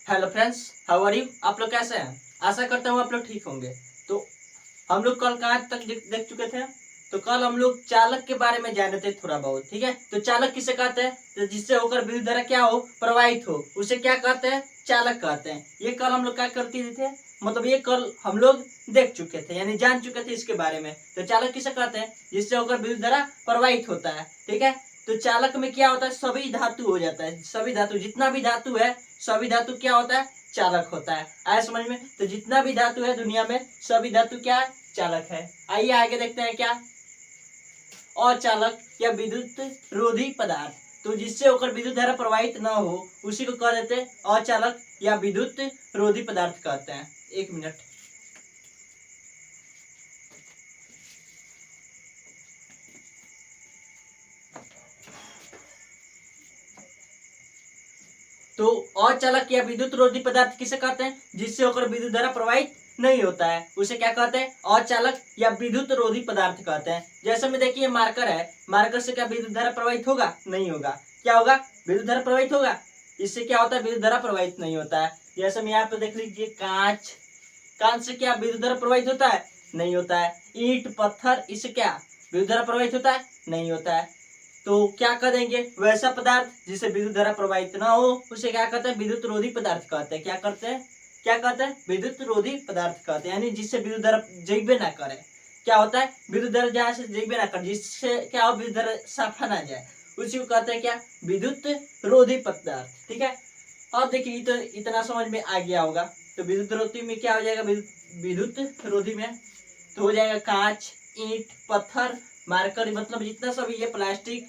Hello friends, how are you. आप लोग कैसे हैं? आशा करता हूँ आप लोग ठीक होंगे। तो हम लोग कल कहाँ तक देख चुके थे? तो कल हम लोग चालक के बारे में जाने थे थोड़ा बहुत। ठीक है, तो चालक किसे कहते हैं? तो जिससे होकर विद्युत धारा क्या हो, प्रवाहित हो, उसे क्या कहते हैं? चालक कहते हैं। ये कल हम लोग क्या करते थे, मतलब ये कल हम लोग देख चुके थे, यानी जान चुके थे इसके बारे में। तो चालक किसे कहते हैं? जिससे होकर विद्युत धारा प्रवाहित होता है। ठीक है, तो चालक में क्या होता है? सभी धातु हो जाता है। सभी धातु, जितना भी धातु है, सभी धातु क्या होता है? चालक होता है। आया समझ में? तो जितना भी धातु है दुनिया में, सभी धातु क्या है? चालक है। आइए आगे देखते हैं क्या। अचालक या विद्युत रोधी पदार्थ, तो जिससे होकर विद्युत धारा प्रवाहित न हो उसी को कह देते हैं अचालक या विद्युत रोधी पदार्थ कहते हैं। एक मिनट। तो अचालक या विद्युत रोधी पदार्थ किसे कहते हैं? जिससे होकर विद्युत धारा प्रवाहित नहीं होता है, उसे क्या कहते हैं? अचालक या विद्युत रोधी पदार्थ कहते हैं। जैसे में देखिए मार्कर है, मार्कर से क्या विद्युत धारा प्रवाहित होगा? नहीं होगा। क्या होगा? विद्युत धारा प्रवाहित होगा। इससे क्या होता है? विद्युत धारा प्रवाहित नहीं होता है। जैसे में यहाँ पे देख लीजिए कांच, कांच से क्या विद्युत धारा प्रवाहित होता है? नहीं होता है। ईंट पत्थर, इससे क्या विद्युत धारा प्रवाहित होता है? नहीं होता है। तो क्या कह देंगे? वैसा पदार्थ जिसे विद्युत धारा प्रवाहित ना हो उसे क्या कहते हैं? विद्युत रोधी पदार्थ कहते हैं। क्या करते हैं? क्या कहते हैं? विद्युत रोधी पदार्थ कहते हैं, यानी जिससे विद्युत धारा जइबे ना करे। क्या होता है? विद्युत धारा जहाँ से जइबे ना करे, जिससे क्या हो, विद्युत धारा साफा ना जाए, उसी को कहते हैं क्या? विद्युत रोधी पदार्थ। ठीक है, अब देखिए तो इतना समझ में आ गया होगा। तो विद्युत रोधी में क्या हो जाएगा? विद्युत रोधी में तो हो जाएगा कांच, ईंट, पत्थर, मार्कर, मतलब जितना सभी ये प्लास्टिक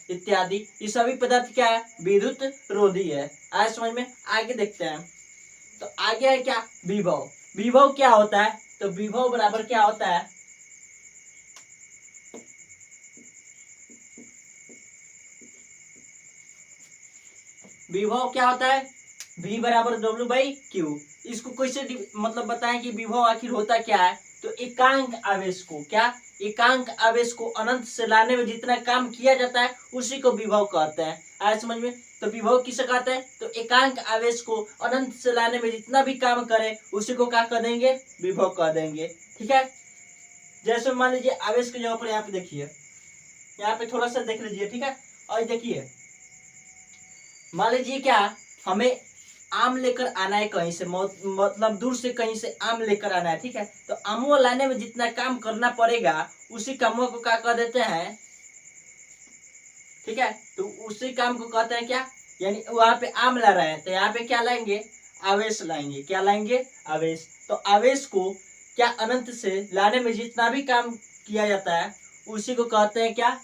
इत्यादि, ये सभी पदार्थ क्या है? विद्युत रोधी है। आज समझ में? आगे देखते हैं। तो आगे है क्या? विभव। विभव क्या होता है? तो विभव बराबर क्या होता है? विभव क्या होता है? V बराबर डब्ल्यू बाई क्यू। इसको कैसे मतलब बताएं कि विभव आखिर होता क्या है? तो एकांक आवेश को क्या? एकांक आवेश को अनंत से लाने में जितना काम किया जाता है उसी को विभव कहते हैं। आया समझ में? तो विभव किसे कहते हैं? तो एकांक आवेश को अनंत से लाने में जितना भी काम करे उसी को क्या कह देंगे? विभव कह देंगे। ठीक है, जैसे मान लीजिए आवेश की जगह पर यहाँ पे देखिए, यहाँ पे थोड़ा सा देख लीजिए। ठीक है, और देखिए मान लीजिए क्या, हमें आम लेकर आना है कहीं से, मतलब दूर से कहीं से आम लेकर आना है। ठीक है, तो आमो लाने में जितना काम करना पड़ेगा उसी कामों को क्या कह देते हैं? ठीक है, तो उसी काम को कहते हैं क्या? यानी वहां पे आम ला रहे हैं तो यहाँ पे क्या लाएंगे? आवेश लाएंगे। क्या लाएंगे? आवेश। तो आवेश को क्या अनंत से लाने में जितना भी काम किया जाता है उसी को कहते हैं क्या?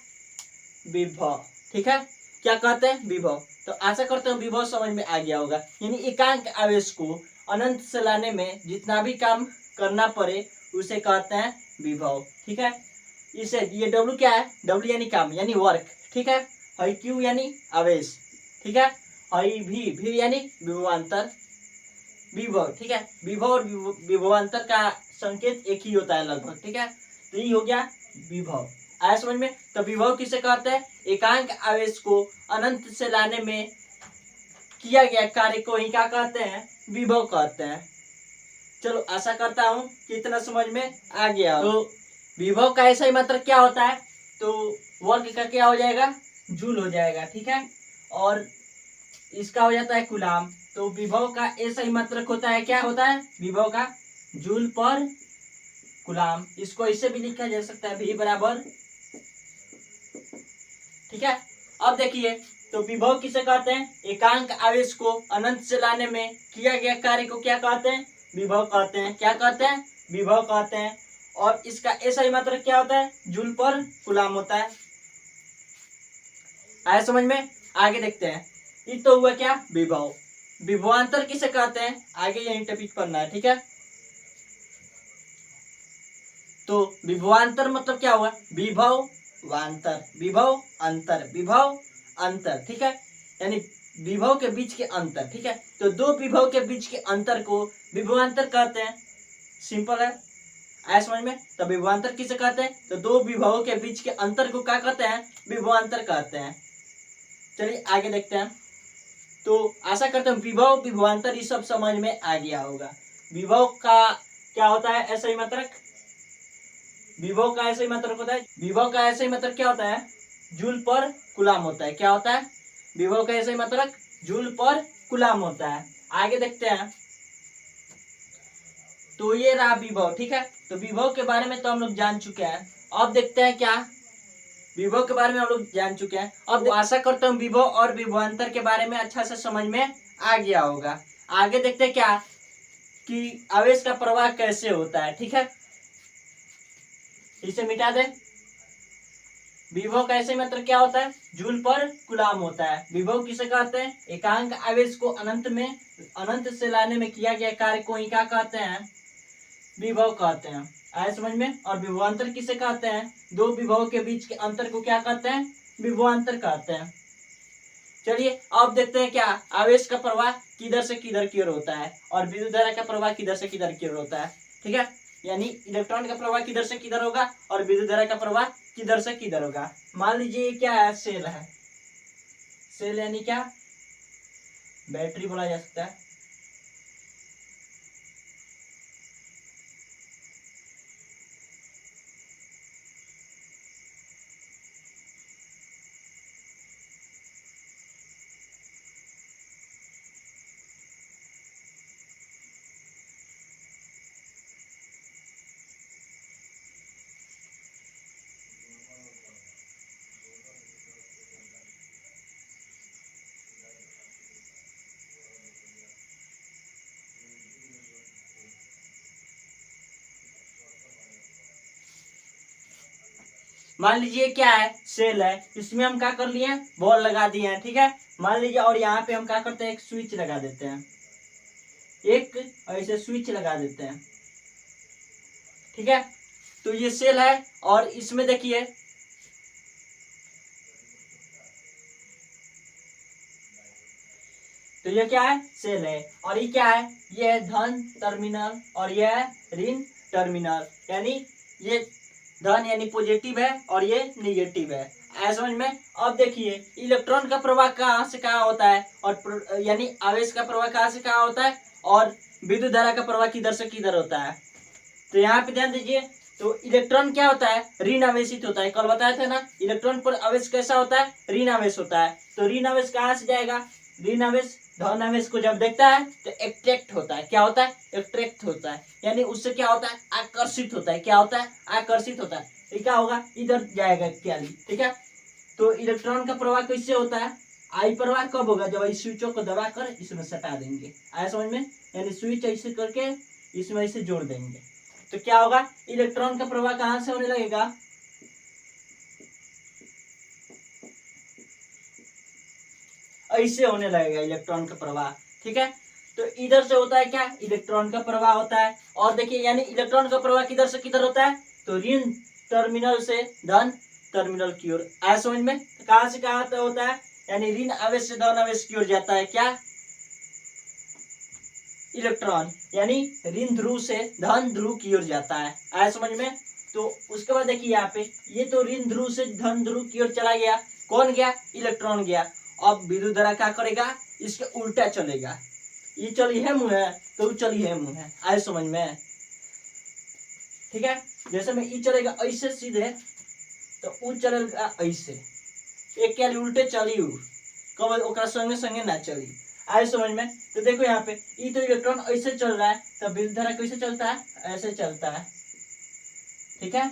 विभव। ठीक है, क्या कहते हैं? विभव। तो आशा करते हैं विभव समझ में आ गया होगा, यानी एकांक आवेश को अनंत से लाने में जितना भी काम करना पड़े उसे कहते हैं विभव। ठीक है, इसे ये W क्या है? W यानी काम, यानी वर्क। ठीक है, हई Q यानी आवेश। ठीक है, हई V यानी विभवांतर, विभव। ठीक है, विभव और विभवांतर का संकेत एक ही होता है लगभग। ठीक है, तो ये हो गया विभव। आया समझ में? तो विभव किसे कहते हैं? एकांक आवेश को अनंत से लाने में किया गया कार्य को ही क्या कहते हैं? विभव कहते हैं। चलो आशा करता हूं कि इतना समझ में आ गया। तो विभव का ऐसा ही मतलब क्या होता है? तो वर्ग का क्या हो जाएगा? जूल हो जाएगा। ठीक है, और इसका हो जाता है कूलाम। तो विभव का ऐसा ही मतलब होता है, क्या होता है? विभव का जूल पर कूलाम। इसको इससे भी लिखा जा सकता है V बराबर। ठीक है, अब देखिए तो विभव किसे कहते हैं? एकांक आवेश को अनंत से लाने में किया गया कार्य को क्या कहते हैं? विभव कहते हैं। क्या कहते हैं? विभव कहते हैं। और इसका ऐसा ही मतलब क्या होता है? जूल पर कूलाम होता है। आया समझ में? आगे देखते हैं। ये तो हुआ क्या? विभव। विभवांतर किसे कहते हैं? आगे यही टॉपिक पढ़ना है। ठीक है, तो विभवांतर मतलब क्या हुआ? विभव वांतर, विभव अंतर, विभव अंतर। ठीक है, यानी विभव के बीच के अंतर। ठीक है, तो दो विभव के बीच के अंतर को विभवांतर कहते हैं। सिंपल है, आया समझ में? तो विभवांतर किसे कहते हैं? तो दो विभवों के बीच के अंतर को क्या कहते हैं? विभवांतर कहते हैं। चलिए आगे देखते हैं। तो आशा करता हूँ विभव विभवांतर ये सब समझ में आ गया होगा। विभव का क्या होता है ऐसा ही मात्रक, विभव का ऐसा ही मात्रक होता है, विभव का ऐसा ही मात्रक क्या होता है, जूल पर कूलाम होता है। क्या होता है, विभव का ऐसा ही मात्रक जूल पर कूलाम होता है। आगे देखते हैं, तो ये रहा विभव, ठीक है। तो विभव के बारे में तो हम लोग जान चुके हैं। अब देखते हैं क्या, विभव के बारे में हम लोग जान चुके हैं। अब आशा करता हूँ विभव और विभवांतर के बारे में अच्छा से समझ में आ गया होगा। आगे देखते हैं क्या कि आवेश का प्रवाह कैसे होता है, ठीक है। इसे मिटा दे। विभव का ऐसे मात्रक क्या होता है, जूल पर कूलाम होता है। विभव किसे कहते हैं, एकांक आवेश को अनंत से लाने में किया गया कार्य को ही क्या कहते हैं, विभव कहते हैं। आए समझ में। और विभवांतर किसे कहते हैं, दो विभव के बीच के अंतर को क्या कहते हैं, विभवांतर कहते हैं। चलिए अब देखते हैं क्या आवेश का प्रवाह किधर से किधर की ओर होता है और विद्युत धारा का प्रवाह किधर से किधर की ओर होता है, ठीक है। यानी इलेक्ट्रॉन का प्रवाह किधर से किधर होगा और विद्युत धारा का प्रवाह किधर से किधर होगा। मान लीजिए क्या है, सेल है। सेल यानी क्या, बैटरी बोला जा सकता है। मान लीजिए क्या है, सेल है, इसमें हम क्या कर लिए, बॉल लगा दिए हैं, ठीक है। मान लीजिए और यहाँ पे हम क्या करते हैं, एक स्विच लगा देते हैं, एक ऐसे स्विच लगा देते हैं, ठीक है। तो ये सेल है और इसमें देखिए तो ये क्या है, सेल है। और ये क्या है, ये है धन टर्मिनल और ये है ऋण टर्मिनल। यानी ये धन यानी पॉजिटिव है और ये निगेटिव है। ऐसा समझ में। अब देखिए इलेक्ट्रॉन का प्रवाह कहाँ से कहाँ होता है और यानी आवेश का प्रवाह कहाँ से कहाँ होता है और विद्युत धारा का प्रवाह किधर से किधर होता है। तो यहाँ पे ध्यान दीजिए, तो इलेक्ट्रॉन क्या होता है, ऋण आवेशित होता है। कल बताया था ना, इलेक्ट्रॉन पर आवेश कैसा होता है, ऋण आवेश होता है। तो ऋण आवेश कहाँ से जाएगा, ऋण आवेश धन आवेश को जब देखता है तो एट्रैक्ट होता है। क्या होता है, एट्रैक्ट होता है, यानी उससे क्या होता है, आकर्षित होता है। क्या होता है, आकर्षित होता है। ये क्या होगा, इधर जाएगा कैली, ठीक है। तो इलेक्ट्रॉन का प्रवाह कैसे होता है, आई प्रवाह कब होगा, जब इस स्विचों को दबाकर इसमें सटा देंगे। आया समझ में। यानी स्विच ऐसे करके इसमें ऐसे जोड़ देंगे तो क्या होगा, इलेक्ट्रॉन का प्रवाह कहां से होने लगेगा, ऐसे होने लगेगा इलेक्ट्रॉन का प्रवाह, ठीक है। तो इधर से होता है क्या, इलेक्ट्रॉन का प्रवाह होता है। और देखिए यानी इलेक्ट्रॉन का प्रवाह किधर से किधर होता है, तो ऋण टर्मिनल से धन टर्मिनल की ओर। आया समझ में। कहां से कहां होता है, यानी ऋण आवेश से धन आवेश की ओर जाता है क्या, इलेक्ट्रॉन, यानी ऋण ध्रुव से धन ध्रुव की ओर जाता है। आया समझ में। तो उसके बाद देखिए यहाँ पे ये तो ऋण ध्रुव से धन ध्रुव की ओर चला गया, कौन गया, इलेक्ट्रॉन गया। अब विद्युत धारा क्या करेगा, इसके उल्टा चलेगा। ये चली है मुंह है तो चली है मुंह है। आए समझ में, ठीक है। जैसे में ई चलेगा ऐसे सीधे तो ऊ चलेगा ऐसे, एक क्या उल्टे चली कब ओकरा संगे संगे ना चली। आए समझ में। तो देखो यहाँ पे ई तो इलेक्ट्रॉन ऐसे चल रहा है, तब विद्युत धारा कैसे चलता है, ऐसे चलता है, ठीक है।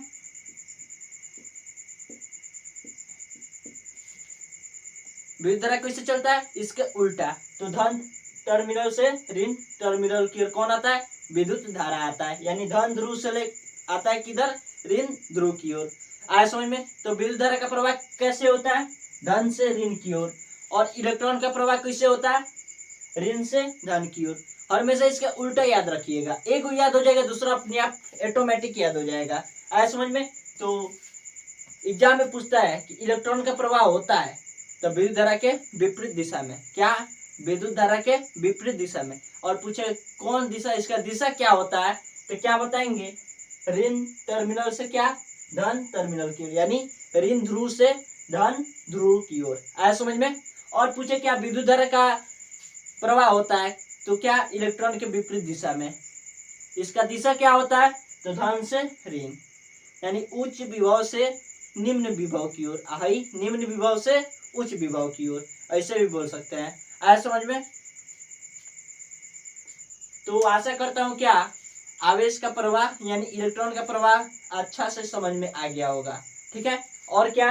विद्युत धारा कैसे चलता है, इसके उल्टा। तो धन टर्मिनल से ऋण टर्मिनल की ओर कौन आता है, विद्युत धारा आता है। यानी धन ध्रुव से ले आता है किधर, ऋण ध्रुव की ओर। आया समझ में। तो विद्युत धारा का प्रवाह कैसे होता है, धन से ऋण की ओर। और इलेक्ट्रॉन का प्रवाह कैसे होता है, ऋण से धन की ओर। हमेशा इसका उल्टा याद रखिएगा, एक याद हो जाएगा दूसरा अपने आप ऑटोमेटिक याद हो जाएगा। आया समझ में। तो एग्जाम में पूछता है कि इलेक्ट्रॉन का प्रवाह होता है तो विद्युत धारा के विपरीत दिशा में, क्या, विद्युत धारा के विपरीत दिशा में। और पूछे कौन दिशा, इसका दिशा क्या होता है, तो क्या बताएंगे, ऋण टर्मिनल से क्या, धन टर्मिनल की ओर, यानी ऋण ध्रुव से धन ध्रुव की ओर। आया समझ में। और पूछे क्या विद्युत धारा का प्रवाह होता है तो क्या, इलेक्ट्रॉन के विपरीत दिशा में। इसका दिशा क्या होता है, तो धन से ऋण, यानी उच्च विभव से निम्न विभव की ओर, निम्न विभव से उच्च विभव की ओर, ऐसे भी बोल सकते हैं। आया समझ में। तो आशा करता हूं क्या आवेश का प्रवाह यानी इलेक्ट्रॉन का प्रवाह अच्छा से समझ में आ गया होगा। ठीक है, और क्या,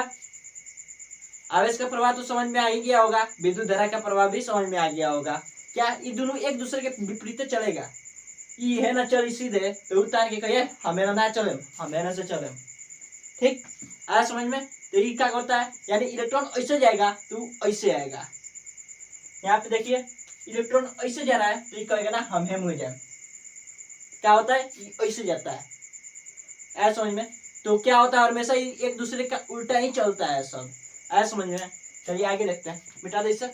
आवेश का प्रवाह तो समझ में आ ही गया होगा, विद्युत धारा का प्रवाह भी समझ में आ गया होगा। क्या ये दोनों एक दूसरे के विपरीत चलेगा, ये है ना चल सीधे तो उतार के कहिए हमें ना चले, हमें ना से चले। ठीक, आया समझ में। तो ये क्या करता है, यानी इलेक्ट्रॉन ऐसे जाएगा तो ऐसे आएगा। यहाँ पे देखिए इलेक्ट्रॉन ऐसे जा रहा है तो ये कहेगा ना हम हो जाए, क्या होता है, ये ऐसे जाता है। आया समझ में। तो क्या होता है, हमेशा एक दूसरे का उल्टा ही चलता है सब। आया समझ में। चलिए आगे देखते हैं, मिटा दे इसे।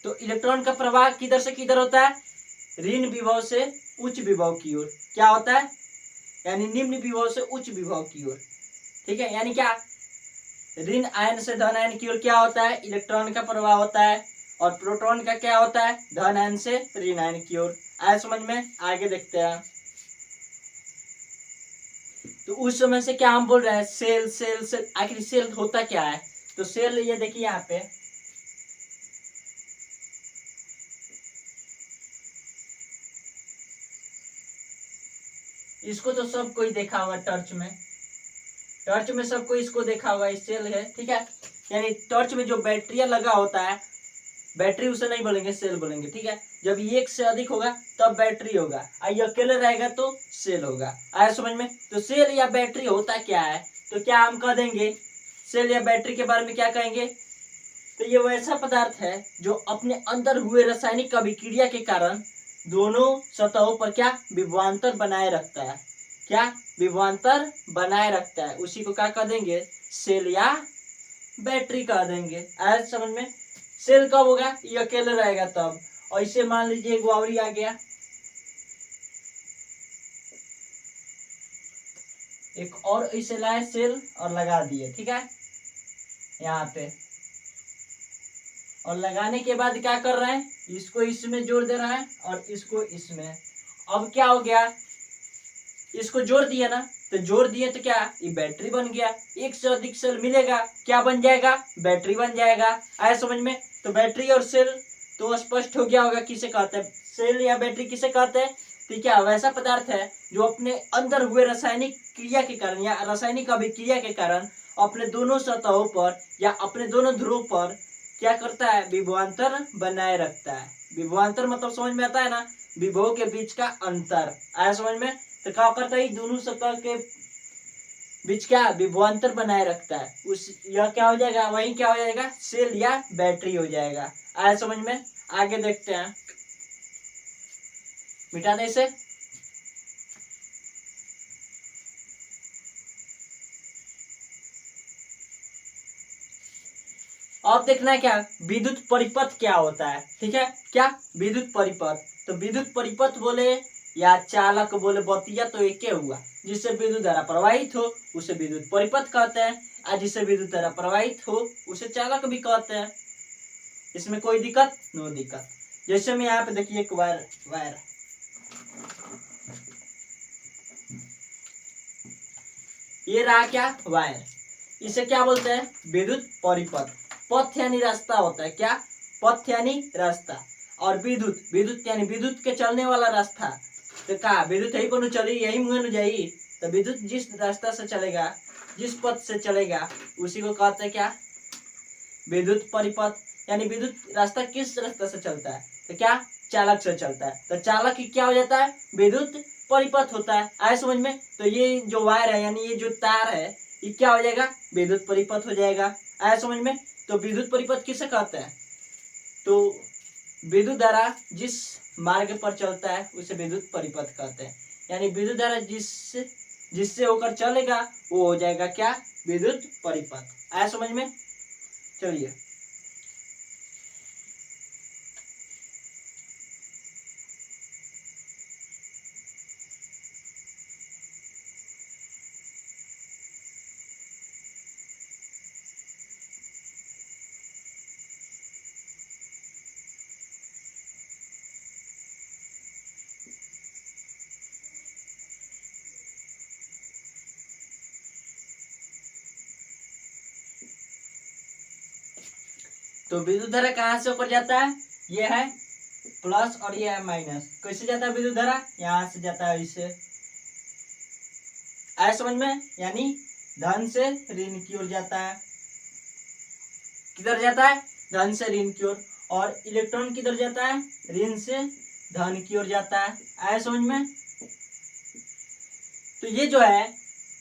तो इलेक्ट्रॉन का प्रवाह किधर से किधर होता है, ऋण विभव से उच्च विभव की ओर। क्या होता है, यानी निम्न विभव से उच्च विभव की ओर। ठीक है, यानी क्या, ऋण आयन से धन आयन की ओर क्या होता है, इलेक्ट्रॉन का प्रवाह होता है, और प्रोटॉन का क्या होता है, धन आयन से ऋण आयन की ओर। आया समझ में। आगे देखते हैं। तो उस समय से क्या हम बोल रहे हैं, सेल सेल सेल, आखिर सेल होता क्या है, तो सेल ये देखिए यहाँ पे इसको तो सब कोई देखा होगा, टॉर्च में सबको इसको देखा होगा, इस सेल है। ठीक है, यानी टॉर्च में जो बैटरियां लगा होता है, बैटरी उसे नहीं बोलेंगे, सेल बोलेंगे। ठीक है, जब एक से अधिक होगा तब बैटरी होगा, ये अकेले रहेगा तो सेल होगा। आया समझ में। तो सेल या बैटरी होता क्या है, तो क्या हम कह देंगे सेल या बैटरी के बारे में क्या कहेंगे, तो ये वैसा पदार्थ है जो अपने अंदर हुए रासायनिक अभिक्रिया के कारण दोनों सतहों पर क्या, विभवांतर बनाए रखता है। क्या, विभवांतर बनाए रखता है, उसी को क्या कह देंगे, सेल या बैटरी कह देंगे। आया समझ में। सेल कब होगा, ये अकेले रहेगा तब। और इसे मान लीजिए एक वावरी आ गया, एक और इसे लाए सेल और लगा दिए। ठीक है, यहाँ पे, और लगाने के बाद क्या कर रहे हैं, इसको इसमें जोड़ दे रहा है और इसको इसमें। अब क्या हो गया, इसको जोड़ दिया ना, तो जोड़ दिए तो क्या, ये बैटरी बन गया। एक से अधिक सेल मिलेगा, क्या बन जाएगा, बैटरी बन जाएगा। आया समझ में। तो बैटरी और सेल तो स्पष्ट हो गया होगा किसे कहते हैं, सेल या बैटरी किसे कहते हैं। तो क्या वैसा पदार्थ है जो अपने अंदर हुए रासायनिक क्रिया के कारण या रासायनिक अभिक्रिया के कारण अपने दोनों सतहों पर या अपने दोनों ध्रुव पर क्या करता है, विभवांतर बनाए रखता है। विभवांतर मतलब समझ में आता है ना, विभव के बीच का अंतर। आया समझ में। तो क्या करता है, दोनों सतह के बीच क्या, विभवांतर बनाए रखता है। उस यह क्या हो जाएगा, वही क्या हो जाएगा, सेल या बैटरी हो जाएगा। आया समझ में। आगे देखते हैं, मिटा दे इसे। अब देखना है क्या, विद्युत परिपथ क्या होता है। ठीक है, क्या, विद्युत परिपथ। तो विद्युत परिपथ बोले या चालक बोले, बतिया तो एक हुआ। जिससे विद्युत धारा प्रवाहित हो उसे विद्युत परिपथ कहते हैं, और जिससे विद्युत धारा प्रवाहित हो उसे चालक भी कहते हैं। इसमें कोई दिक्कत, नो दिक्कत। जैसे मैं यहाँ पे देखिए एक वायर ये रहा क्या, वायर, इसे क्या बोलते हैं, विद्युत परिपथ। पथ यानी रास्ता होता है, क्या, पथ यानी रास्ता, और विद्युत, विद्युत यानी विद्युत के चलने वाला रास्ता। तो कहा विद्युत यही को चली, यही मुँह जाई। तो विद्युत जिस रास्ता से चलेगा, जिस पथ से चलेगा उसी को कहते हैं क्या, विद्युत परिपथ। यानी विद्युत रास्ता किस रास्ता से चलता है, तो क्या, चालक से चलता है। तो चालक क्या हो जाता है, विद्युत परिपथ होता है। आए समझ में। तो ये जो वायर है यानी ये जो तार है ये क्या हो जाएगा, विद्युत परिपथ हो जाएगा। आए समझ में। तो विद्युत परिपथ किसे कहते हैं, तो विद्युत धारा जिस मार्ग पर चलता है उसे विद्युत परिपथ कहते हैं। यानी विद्युत धारा जिससे होकर चलेगा वो हो जाएगा क्या, विद्युत परिपथ। आया समझ में। चलिए तो विद्युत धारा कहाँ से होकर जाता है, ये है प्लस और ये है माइनस। कैसे जाता है विद्युत धारा, यहाँ से जाता है इसे, आया समझ में, यानी धन से ऋण की ओर जाता है। किधर जाता है, धन से ऋण की ओर। और इलेक्ट्रॉन किधर जाता है, ऋण से धन की ओर जाता है। आया समझ में। तो ये जो है,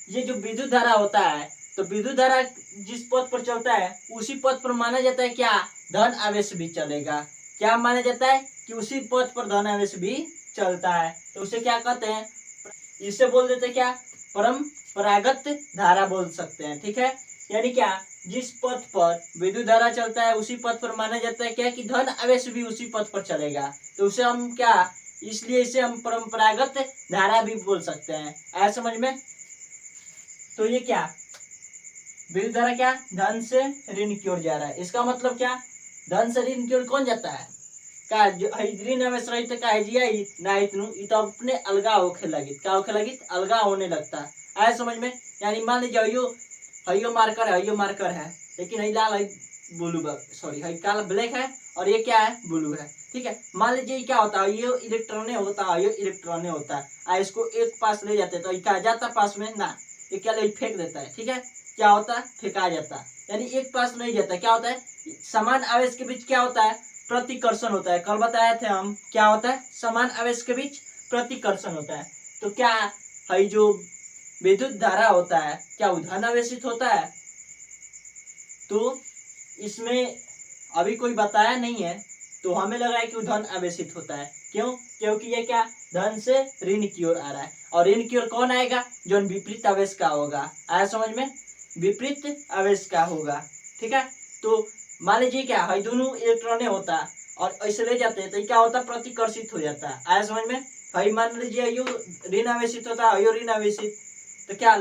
ये जो विद्युत धारा होता है, तो विद्युत धारा जिस पथ पर चलता है उसी पथ पर माना जाता है क्या, धन आवेश भी चलेगा। क्या माना जाता है कि उसी पथ पर धन आवेश भी चलता है। तो उसे क्या कहते हैं, इसे बोल देते क्या, परंपरागत धारा बोल सकते हैं। ठीक है, यानी क्या, जिस पथ पर विद्युत धारा चलता है उसी पथ पर माना जाता है क्या कि धन आवेश भी उसी पथ पर चलेगा। तो उसे हम क्या, इसलिए इसे हम परंपरागत धारा भी बोल सकते हैं। आया समझ में। तो ये क्या, विद्युत धारा क्या, धन से ऋण की ओर जा रहा है। इसका मतलब क्या, धन से ऋण की ओर कौन जाता है, का जो ऋण आवेश रहित का है नाहित नु इ तो अपने अलगा होखे लगी, क्या होखे लगी, अलगा होने लगता है। आया समझ में। यानी मान लीजिए हयो मार्कर है, लेकिन हई लाल है ब्लू, सॉरी हई काला ब्लैक है और ये क्या है, ब्लू है। ठीक है, मान लीजिए क्या होता है, ये इलेक्ट्रॉन होता है, ये इलेक्ट्रॉन होता है। इसको एक पास ले जाते तो क्या जाता पास में ना, ये क्या ले फेंक देता है। ठीक है, क्या होता है, फेंका जाता है, यानी एक पास नहीं जाता। क्या होता है, समान आवेश के बीच क्या होता है, प्रतिकर्षण होता है। कल बताए थे हम, क्या होता है, समान आवेश के बीच प्रतिकर्षण होता है। तो क्या है, जो विद्युत धारा होता है क्या वो धन आवेशित होता है, तो इसमें अभी कोई बताया नहीं है, तो हमें लगा है कि वो धन आवेशित होता है। क्यों, क्योंकि ये क्या, धन से ऋण की ओर आ रहा है, और ऋण की ओर कौन आएगा, जो विपरीत आवेश का होगा। आया समझ में, विपरीत आवेश का होगा। ठीक है, तो मान लीजिए क्या है, दोनों इलेक्ट्रॉन होता है और ऐसे ले जाते हैं तो क्या होता है, प्रतिकर्षित हो जाता है। आया समझ में। भाई मान लीजिए यो ऋण आवेशित होता है, यो ऋण आवेशित, तो क्या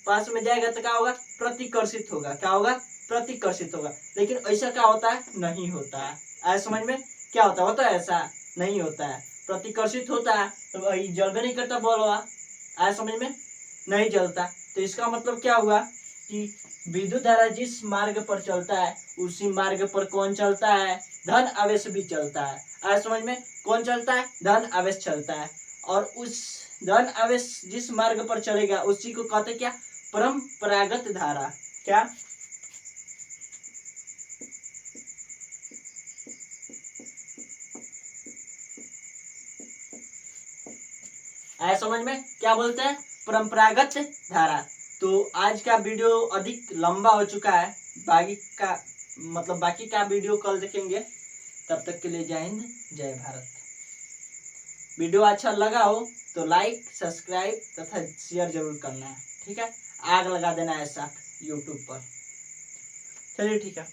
पास में जाएगा तो क्या होगा, प्रतिकर्षित होगा। क्या होगा, प्रतिकर्षित होगा। लेकिन ऐसा क्या होता है, नहीं होता है। आया समझ में। क्या होता है, ऐसा नहीं होता है। प्रतिकर्षित होता है तो जलबे नहीं करता बॉल। आया समझ में, नहीं जलता। तो इसका मतलब क्या हुआ कि विद्युत धारा जिस मार्ग पर चलता है उसी मार्ग पर कौन चलता है, धन आवेश भी चलता है। आया समझ में, कौन चलता है, धन आवेश चलता है। और उस धन आवेश जिस मार्ग पर चलेगा उसी को कहते क्या, परंपरागत धारा। क्या, आया समझ में, क्या बोलते हैं, परंपरागत धारा। तो आज का वीडियो अधिक लंबा हो चुका है, बाकी का वीडियो कल देखेंगे। तब तक के लिए जय हिंद, जय भारत। वीडियो अच्छा लगा हो तो लाइक, सब्सक्राइब तथा शेयर जरूर करना है। ठीक है, आग लगा देना है साथ यूट्यूब पर। चलिए ठीक है।